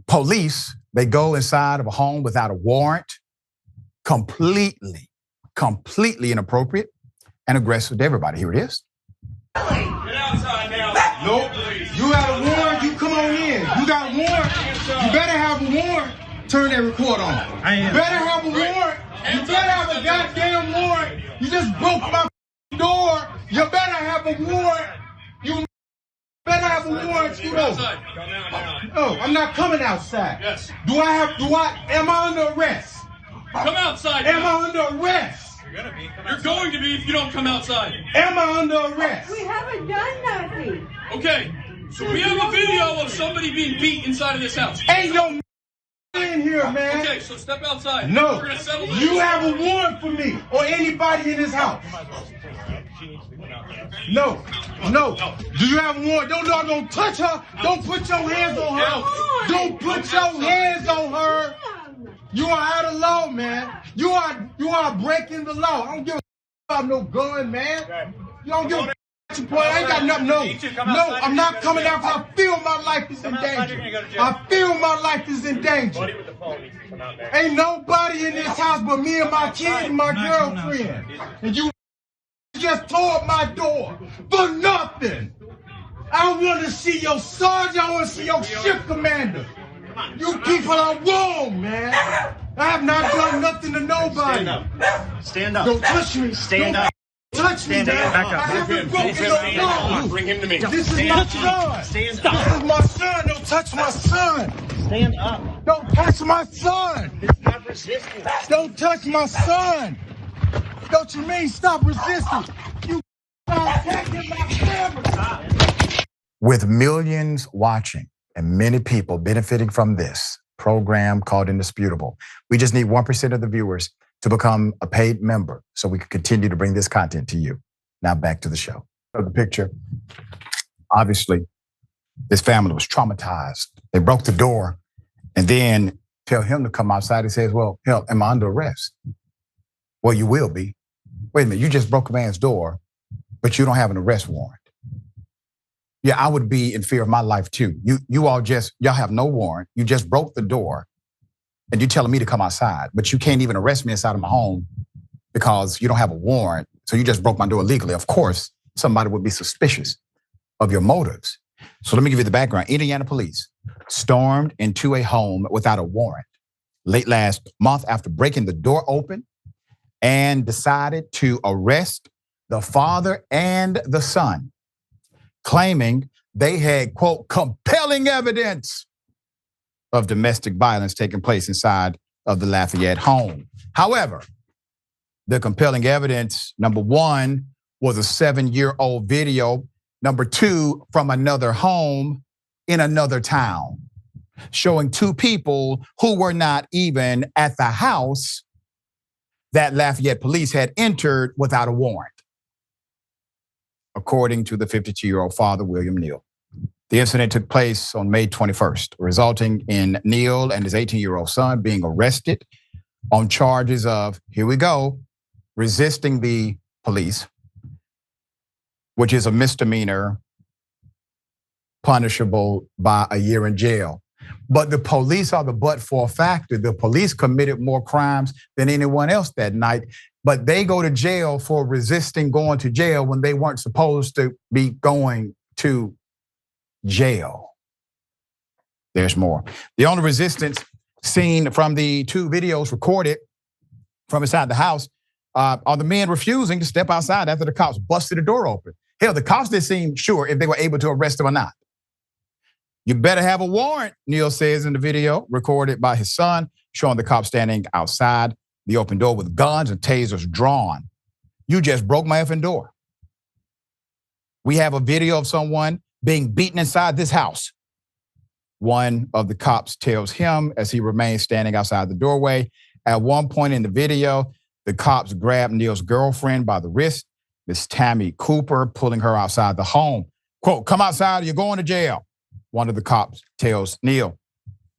Police, they go inside of a home without a warrant, completely inappropriate and aggressive to everybody. Here it is. Get outside now. Nope. You got a warrant, you come on in. You got a warrant. You better have a warrant. Turn that record on. You better have a warrant. You better have a goddamn warrant. You just broke my door. You better have a warrant. You better have a warrant. No, I'm not coming outside. Yes. Am I under arrest? Come outside. Am I under arrest? You're going to be if you don't come outside. Am I under arrest? We haven't done nothing. Okay, so we have a video of somebody being beat inside of this house. Ain't no in here, man. Okay, so step outside. No, We're gonna settle this. you have a warrant for me or anybody in this house. No. Do you have a warrant? Don't touch her. Don't put your hands on her. Don't put your hands on her. You are out of law, man. You are breaking the law. I don't give a about no gun, man. You don't give a point. I ain't got nothing. No, I'm not coming out because I feel my life is in danger. I feel my life is in danger. Ain't nobody in this house but me and my kid and my girlfriend. And you just tore up my door for nothing. I want to see your sergeant. I want to see your shift commander. You people are wrong, man. I have not done nothing to nobody. Stand up. Don't touch me. Stand up. Touch me, man. Back up. I haven't broken your law. Bring him to me. This is my son. Stand This is my son. Don't touch my son. Stand up. Don't touch my son. It's not resisting. Don't touch my son. Don't you mean stop resisting? You attacking my family. With millions watching and many people benefiting from this program called Indisputable, we just need 1% of the viewers to become a paid member so we can continue to bring this content to you. Now back to the show. So the picture, obviously, this family was traumatized. They broke the door and then tell him to come outside. He says, well, hell, am I under arrest? Well, you will be. Wait a minute, you just broke a man's door, but you don't have an arrest warrant. Yeah, I would be in fear of my life too. Y'all have no warrant. You just broke the door and you're telling me to come outside, but you can't even arrest me inside of my home because you don't have a warrant. So you just broke my door illegally. Of course, somebody would be suspicious of your motives. So let me give you the background. Indiana police stormed into a home without a warrant late last month after breaking the door open and decided to arrest the father and the son, claiming they had, quote, compelling evidence of domestic violence taking place inside of the Lafayette home. However, the compelling evidence, number one, was a 7-year-old video. Number two, from another home in another town, showing two people who were not even at the house that Lafayette police had entered without a warrant, according to the 52-year-old father, William Neal. The incident took place on May 21st, resulting in Neal and his 18-year-old son being arrested on charges of, here we go, resisting the police, which is a misdemeanor punishable by a year in jail. But the police are the but-for factor. The police committed more crimes than anyone else that night, but they go to jail for resisting going to jail when they weren't supposed to be going to jail. There's more. The only resistance seen from the two videos recorded from inside the house are the men refusing to step outside after the cops busted the door open. Hell, the cops didn't seem sure if they were able to arrest him or not. You better have a warrant, Neal says in the video recorded by his son, showing the cops standing outside the open door with guns and tasers drawn. You just broke my effing door. We have a video of someone being beaten inside this house. One of the cops tells him as he remains standing outside the doorway. At one point in the video, the cops grab Neal's girlfriend by the wrist, Miss Tammy Cooper, pulling her outside the home. Quote, come outside or you're going to jail. One of the cops tells Neal,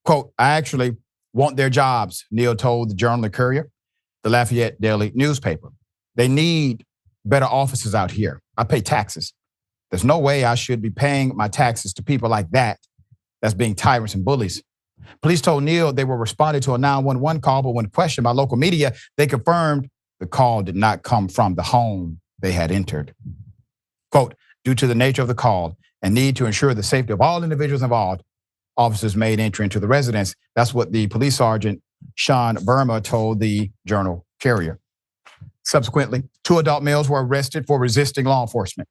quote, I actually want their jobs, Neal told the Journal-Courier, the Lafayette daily newspaper. They need better officers out here. I pay taxes. There's no way I should be paying my taxes to people like that, that's being tyrants and bullies. Police told Neal they were responding to a 911 call, but when questioned by local media, they confirmed the call did not come from the home they had entered. Quote, due to the nature of the call and need to ensure the safety of all individuals involved, officers made entry into the residence. That's what the police sergeant, Sean Burma, told the Journal Carrier. Subsequently, 2 adult males were arrested for resisting law enforcement.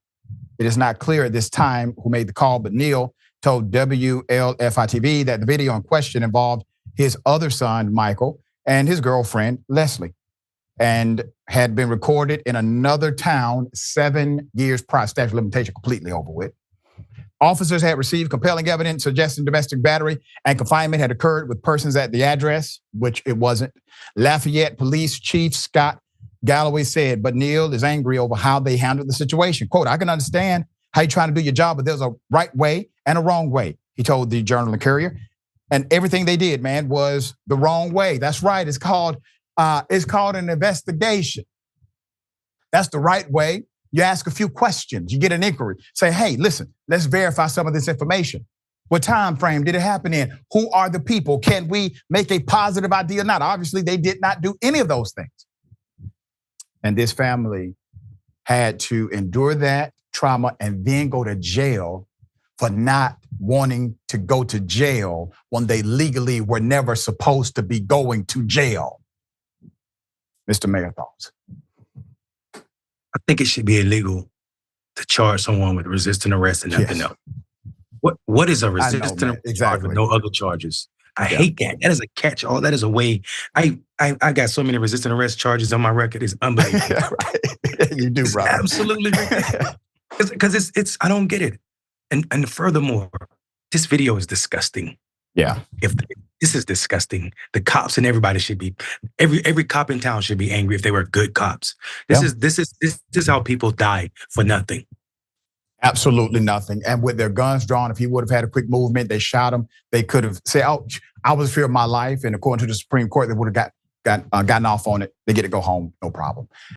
It is not clear at this time who made the call, but Neal told WLFI-TV that the video in question involved his other son, Michael, and his girlfriend, Leslie, and had been recorded in another town 7 years prior. Statute of limitation completely over with. Officers had received compelling evidence suggesting domestic battery and confinement had occurred with persons at the address, which it wasn't. Lafayette Police Chief Scott Galloway said, but Neal is angry over how they handled the situation. Quote, I can understand how you're trying to do your job, but there's a right way and a wrong way, he told the Journal and Courier. And everything they did, man, was the wrong way. That's right, it's called an investigation. That's the right way. You ask a few questions, you get an inquiry. Say, hey, listen, let's verify some of this information. What time frame did it happen in? Who are the people? Can we make a positive idea or not? Obviously, they did not do any of those things. And this family had to endure that trauma and then go to jail for not wanting to go to jail when they legally were never supposed to be going to jail. Mr. Mayor, thoughts? I think it should be illegal to charge someone with resisting arrest and nothing else. What is a resisting arrest exactly. with no other charges? I hate that. That is a catch-all. That is a way. I got so many resisting arrest charges on my record. It's unbelievable. Right. You do, bro. Absolutely. Because it's I don't get it. And furthermore, this video is disgusting. Yeah. This is disgusting. The cops and everybody should be, every cop in town should be angry if they were good cops. This is how people die for nothing. Absolutely nothing. And with their guns drawn, if he would have had a quick movement, they shot him. They could have said, "Oh, I was in fear of my life." And according to the Supreme Court, they would have gotten off on it. They get to go home, no problem.